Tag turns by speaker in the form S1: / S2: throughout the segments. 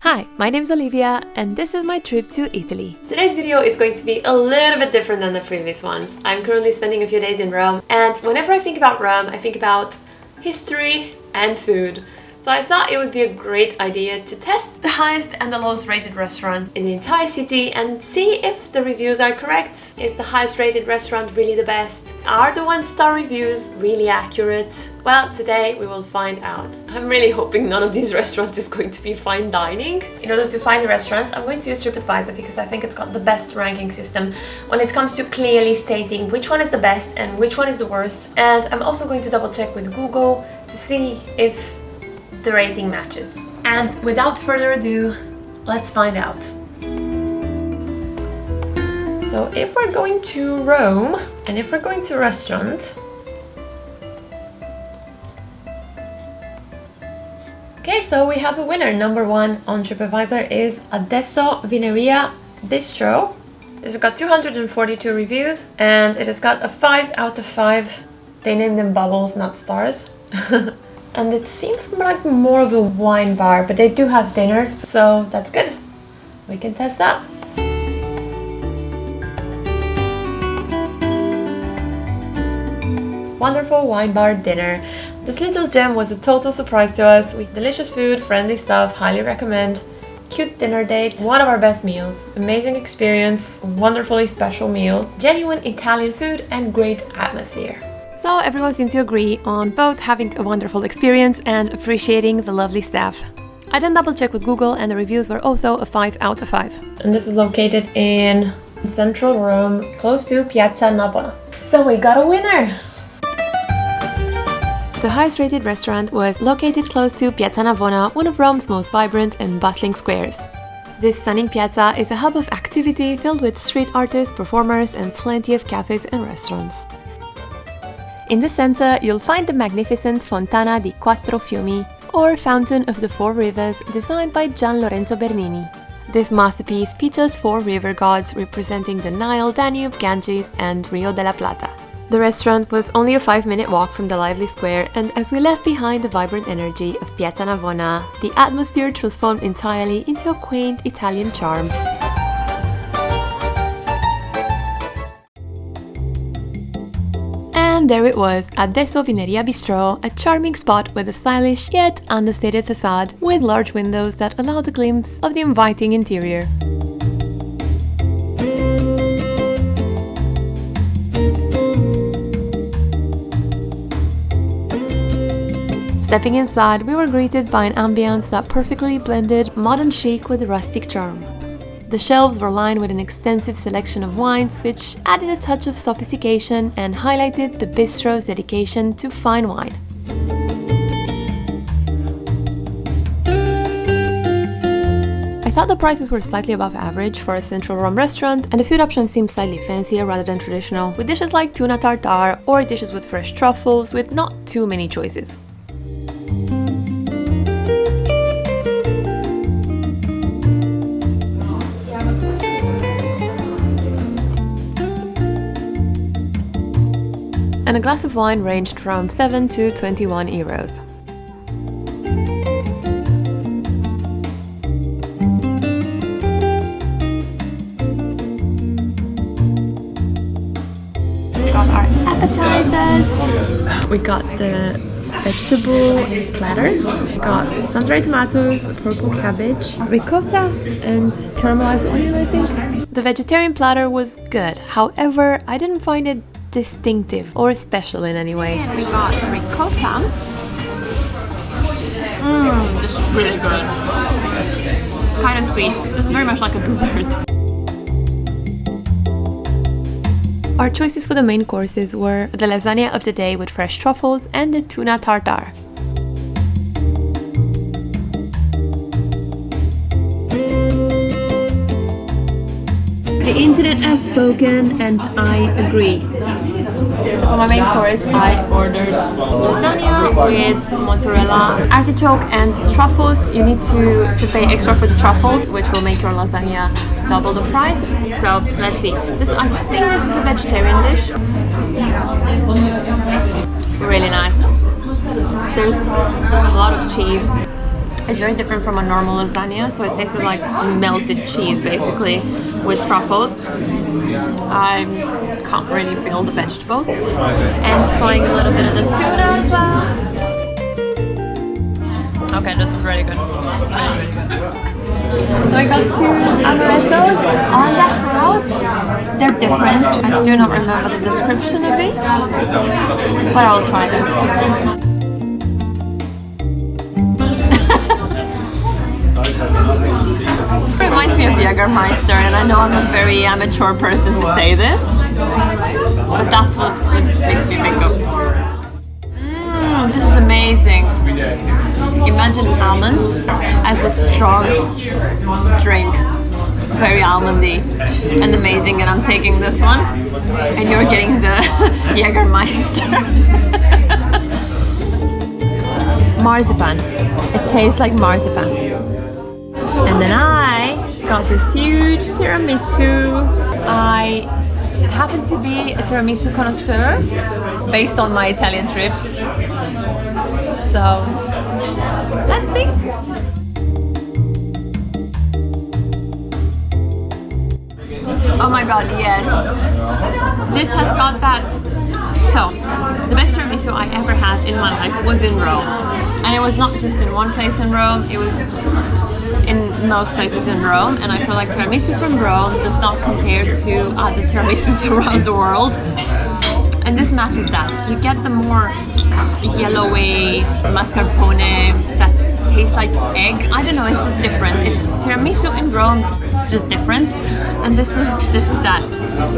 S1: Hi, my name is Olivia and this is my trip to Italy. Today's video is going to be a little bit different than the previous ones. I'm currently spending a few days in Rome, and whenever I think about Rome, I think about history and food. So I thought it would be a great idea to test the highest and the lowest rated restaurants in the entire city and see if the reviews are correct. Is the highest rated restaurant really the best? Are the one-star reviews really accurate? Well, today we will find out. I'm really hoping none of these restaurants is going to be fine dining. In order to find the restaurants, I'm going to use TripAdvisor because I think it's got the best ranking system when it comes to clearly stating which one is the best and which one is the worst. And I'm also going to double check with Google to see if the rating matches. And without further ado, let's find out. So if we're going to Rome and if we're going to a restaurant, okay, so we have a winner. Number one on TripAdvisor is Adesso Vineria Bistro. This has got 242 reviews and it has got a 5 out of 5. They named them bubbles, not stars. And it seems like more of a wine bar, but they do have dinners, so that's good. We can test that. Wonderful wine bar dinner. This little gem was a total surprise to us. With delicious food, friendly stuff, highly recommend. Cute dinner date, one of our best meals. Amazing experience, wonderfully special meal. Genuine Italian food and great atmosphere. So everyone seems to agree on both having a wonderful experience and appreciating the lovely staff. I then double checked with Google and the reviews were also a 5 out of 5. And this is located in central Rome, close to Piazza Navona. So we got a winner! The highest rated restaurant was located close to Piazza Navona, one of Rome's most vibrant and bustling squares. This stunning piazza is a hub of activity filled with street artists, performers, and plenty of cafes and restaurants. In the center, you'll find the magnificent Fontana di Quattro Fiumi, or Fountain of the Four Rivers, designed by Gian Lorenzo Bernini. This masterpiece features 4 river gods representing the Nile, Danube, Ganges, and Rio de la Plata. The restaurant was only a 5-minute walk from the lively square, and as we left behind the vibrant energy of Piazza Navona, the atmosphere transformed entirely into a quaint Italian charm. And there it was, Adesso Vineria Bistro, a charming spot with a stylish yet understated facade with large windows that allowed a glimpse of the inviting interior. Stepping inside, we were greeted by an ambience that perfectly blended modern chic with rustic charm. The shelves were lined with an extensive selection of wines, which added a touch of sophistication and highlighted the bistro's dedication to fine wine. I thought the prices were slightly above average for a central Rome restaurant, and the food options seemed slightly fancier rather than traditional, with dishes like tuna tartare or dishes with fresh truffles with not too many choices. And a glass of wine ranged from 7 to 21 euros. We got our appetizers. We got the vegetable platter. We got sun-dried tomatoes, purple cabbage, ricotta, and caramelized onion, I think. The vegetarian platter was good. However, I didn't find it distinctive or special in any way. And we got ricotta. This is really good. Kind of sweet. This is very much like a dessert. Our choices for the main courses were the lasagna of the day with fresh truffles and the tuna tartare. The internet has spoken and I agree. So for my main course, I ordered lasagna with mozzarella, artichoke and truffles. You need to pay extra for the truffles, which will make your lasagna double the price. So let's see. I think this is a vegetarian dish. Really nice. There's a lot of cheese. It's very different from a normal lasagna, so it tasted like melted cheese basically with truffles. I can't really feel the vegetables. And trying a little bit of the tuna as well. Okay, this is really good. So I got 2 amarettos on the house. They're different. I do not remember the description of each, but I'll try them. Reminds me of Jägermeister, and I know I'm a very amateur person to say this, but that's what makes me think of. This is amazing. Imagine almonds as a strong drink. Very almondy and amazing, and I'm taking this one, and you're getting the Jägermeister. Marzipan. It tastes like marzipan. And then I got this huge tiramisu. I happen to be a tiramisu connoisseur based on my Italian trips. So, let's see. Oh my god, yes. This has got that. So, the best tiramisu I ever had in my life was in Rome. And it was not just in one place in Rome, it was in most places in Rome. And I feel like tiramisu from Rome does not compare to other tiramisus around the world. And this matches that. You get the more yellowy mascarpone that tastes like egg. I don't know, it's just different. Tiramisu in Rome, it's just different. And this is that. This is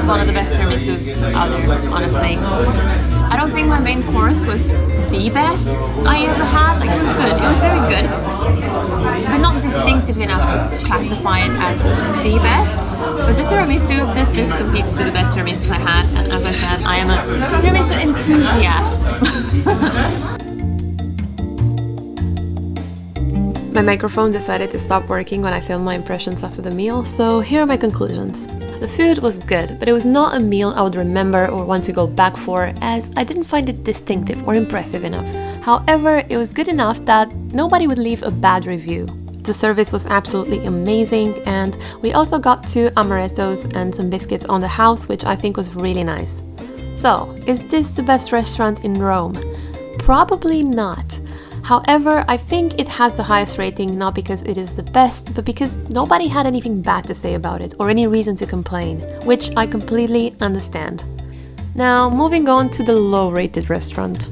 S1: one of the best tiramisus out there, honestly. I don't think my main course was the best I ever had. Like, it was good. It was very good, but not distinctive enough to classify it as the best. But the tiramisu, this competes to the best tiramisus I had. And as I said, I am a tiramisu enthusiast. My microphone decided to stop working when I filmed my impressions after the meal, so here are my conclusions. The food was good, but it was not a meal I would remember or want to go back for, as I didn't find it distinctive or impressive enough. However, it was good enough that nobody would leave a bad review. The service was absolutely amazing, and we also got 2 amarettos and some biscuits on the house, which I think was really nice. So, is this the best restaurant in Rome? Probably not. However, I think it has the highest rating not because it is the best, but because nobody had anything bad to say about it or any reason to complain, which I completely understand. Now, moving on to the low-rated restaurant.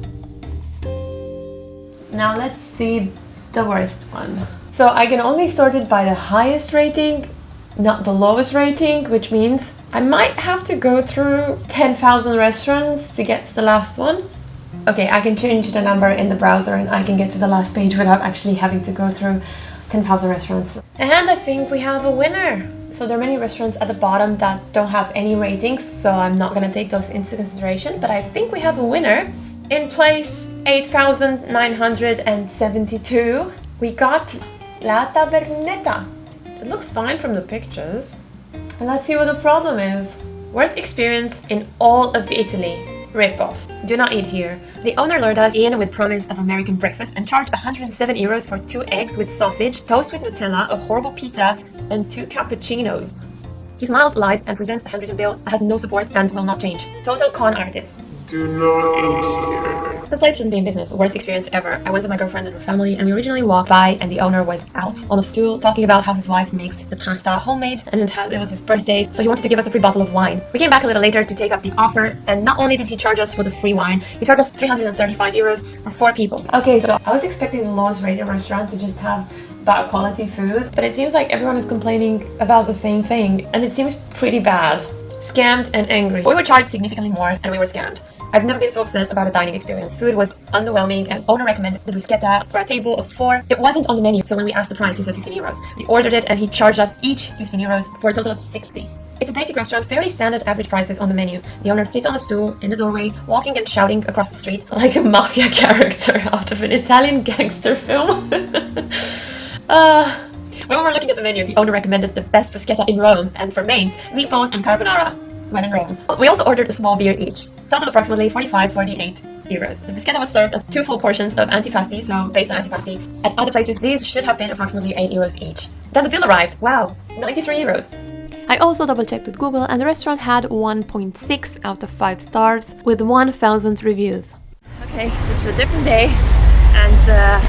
S1: Now let's see the worst one. So I can only sort it by the highest rating, not the lowest rating, which means I might have to go through 10,000 restaurants to get to the last one. Okay, I can change the number in the browser and I can get to the last page without actually having to go through 10,000 restaurants. And I think we have a winner. So there are many restaurants at the bottom that don't have any ratings, so I'm not gonna take those into consideration, but I think we have a winner. In place 8,972, we got La Tabernetta. It looks fine from the pictures. And let's see what the problem is. Worst experience in all of Italy. Rip-off. Do not eat here. The owner lured us in with promise of American breakfast and charged 107 euros for 2 eggs with sausage, toast with Nutella, a horrible pizza, and 2 cappuccinos. He smiles, lies, and presents a handwritten bill that has no support and will not change. Total con artist.
S2: Do not eat here.
S1: This place shouldn't be in business. Worst experience ever. I went with my girlfriend and her family, and we originally walked by, and the owner was out on a stool talking about how his wife makes the pasta homemade, and it was his birthday, so he wanted to give us a free bottle of wine. We came back a little later to take up the offer, and not only did he charge us for the free wine, he charged us 335 euros for 4 people. Okay, so I was expecting the lowest rated restaurant to just have bad quality food, but it seems like everyone is complaining about the same thing, and it seems pretty bad. Scammed and angry. We were charged significantly more, and we were scammed. I've never been so upset about a dining experience. Food was underwhelming, and owner recommended the bruschetta for a table of 4. It wasn't on the menu, so when we asked the price, he said 15 euros. We ordered it, and he charged us each 15 euros for a total of 60. It's a basic restaurant, fairly standard average prices on the menu. The owner sits on a stool in the doorway, walking and shouting across the street like a mafia character out of an Italian gangster film. When we were looking at the menu, the owner recommended the best bruschetta in Rome, and for mains, meatballs and carbonara when in Rome. We also ordered a small beer each. Total approximately 48 euros. The bruschetta was served as 2 full portions of antipasti, so based on antipasti. At other places, these should have been approximately 8 euros each. Then the bill arrived. Wow, 93 euros. I also double-checked with Google, and the restaurant had 1.6 out of 5 stars with 1,000 reviews. Okay, this is a different day, and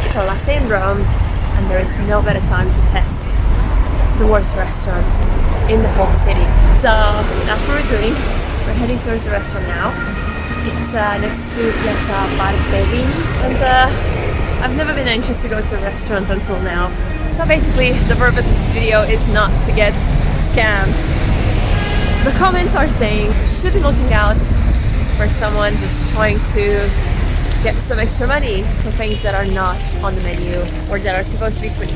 S1: it's our last day in Rome, and there is no better time to test the worst restaurant in the whole city. So that's what we're doing. We're heading towards the restaurant now. It's next to Piazza Barberini, and I've never been anxious to go to a restaurant until now. So basically, the purpose of this video is not to get scammed. The comments are saying you should be looking out for someone just trying to get some extra money for things that are not on the menu or that are supposed to be free.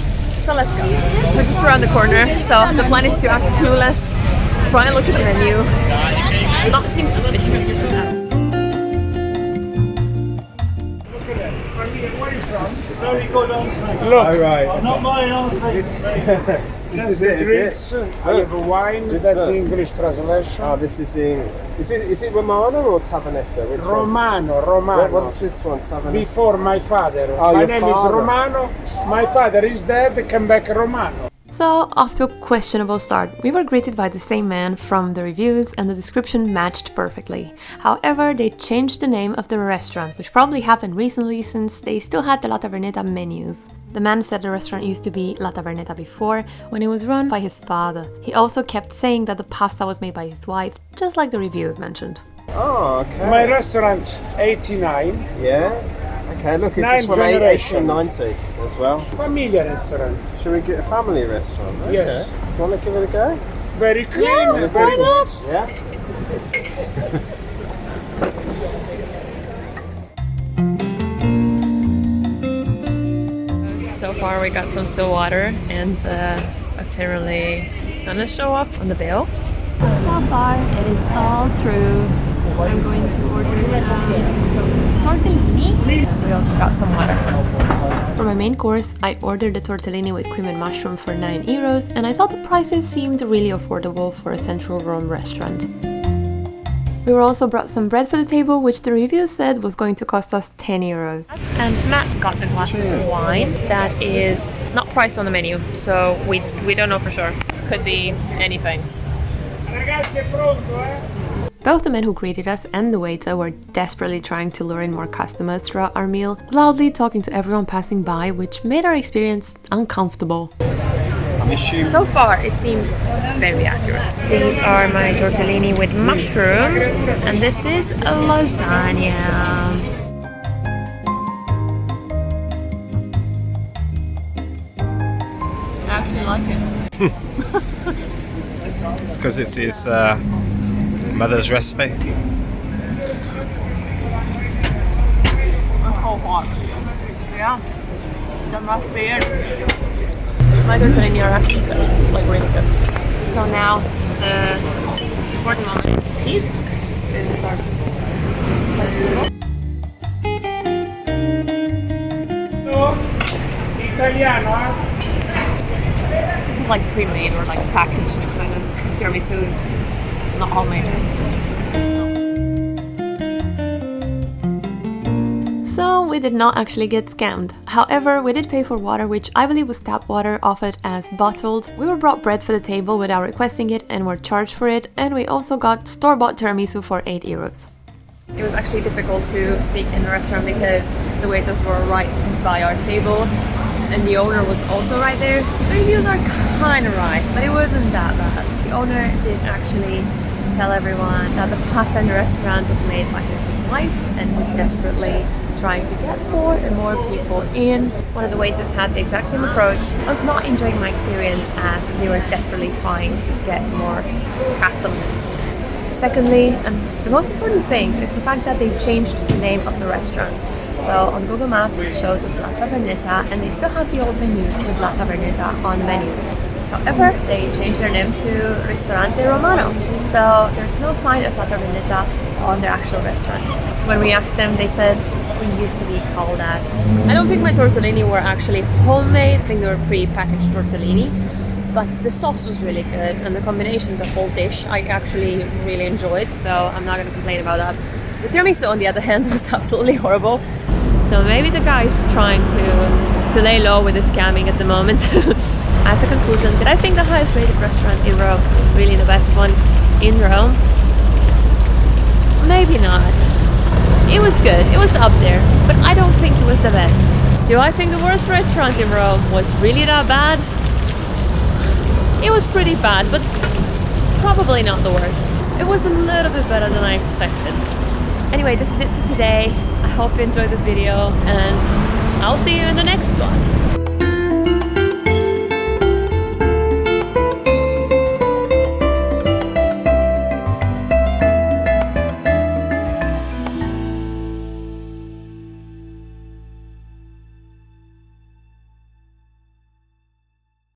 S1: So let's go. We're just around the corner, so the plan is to act clueless, try and look at the menu, not seem suspicious.
S3: Look, oh, right.
S4: Not mine, honestly.
S3: This is it, is it?
S4: I have a wine, that's the English translation.
S3: Oh, this is in... Is it Romano or Tavernetta? Which
S4: Romano.
S3: What's this one, Tavernetta?
S4: Before my father.
S3: Oh,
S4: my
S3: your
S4: name
S3: father.
S4: is Romano. My father is dead, come back Romano.
S1: So, off to a questionable start. We were greeted by the same man from the reviews and the description matched perfectly. However, they changed the name of the restaurant, which probably happened recently since they still had the La Tavernetta menus. The man said the restaurant used to be La Tavernetta before, when it was run by his father. He also kept saying that the pasta was made by his wife, just like the reviews mentioned.
S3: Oh, okay.
S4: My restaurant, 89.
S3: Yeah? Okay, look, it's
S4: 9
S3: this from
S4: generation.
S3: 1890 as well.
S4: Familiar restaurant.
S3: Should we get a family restaurant? Okay.
S4: Yes.
S3: Do you want to give it a go?
S4: Very clean.
S1: Yeah,
S4: very
S1: why
S4: good.
S1: not?
S3: Yeah?
S1: So far we got some still water, and apparently it's gonna show up on the bill. So far it is all through. I'm going to order some tortellini. We also got some water. For my main course, I ordered the tortellini with cream and mushroom for 9 euros, and I thought the prices seemed really affordable for a central Rome restaurant. We were also brought some bread for the table, which the review said was going to cost us 10 euros. And Matt got a glass of wine that is not priced on the menu, so we don't know for sure. Could be anything.
S4: Ragazzi, è pronto, eh?
S1: Both the men who greeted us and the waiter were desperately trying to lure in more customers throughout our meal, loudly talking to everyone passing by, which made our experience uncomfortable. So far, it seems very accurate. These are my tortellini with mushroom, and this is a lasagna. I actually like it.
S5: It's because it's his mother's recipe.
S1: Oh, hot. Yeah, that must be it. My tortellini are actually good, like really good. So now the important moment, please. These are vegetable.
S4: Italiano, eh?
S1: This is like pre-made or like packaged kind of tiramisus, not homemade. So we did not actually get scammed. However, we did pay for water, which I believe was tap water, offered as bottled. We were brought bread for the table without requesting it and were charged for it, and we also got store-bought tiramisu for 8 euros. It was actually difficult to speak in the restaurant because the waiters were right by our table and the owner was also right there. So the reviews are kind of right, but it wasn't that bad. The owner did actually tell everyone that the pasta in the restaurant was made by his wife and was desperately trying to get more and more people in. One of the waiters had the exact same approach. I was not enjoying my experience as they were desperately trying to get more customers. Secondly, and the most important thing, is the fact that they changed the name of the restaurant. So on Google Maps it shows us La Tavernetta, and they still have the old menus with La Tavernetta on the menus. However, they changed their name to Ristorante Romano, so there's no sign of La Tavernetta on their actual restaurant. So when we asked them, they said we used to be called that. I don't think my tortellini were actually homemade, I think they were pre-packaged tortellini, but the sauce was really good, and the combination, the whole dish, I actually really enjoyed, so I'm not going to complain about that. The tiramisu, on the other hand, was absolutely horrible. So maybe the guy is trying to lay low with the scamming at the moment. As a conclusion, did I think the highest rated restaurant in Rome was really the best one in Rome? Maybe not. It was good, it was up there, but I don't think it was the best. Do I think the worst restaurant in Rome was really that bad? It was pretty bad, but probably not the worst. It was a little bit better than I expected. Anyway, this is it for today. I hope you enjoyed this video, and I'll see you in the next one.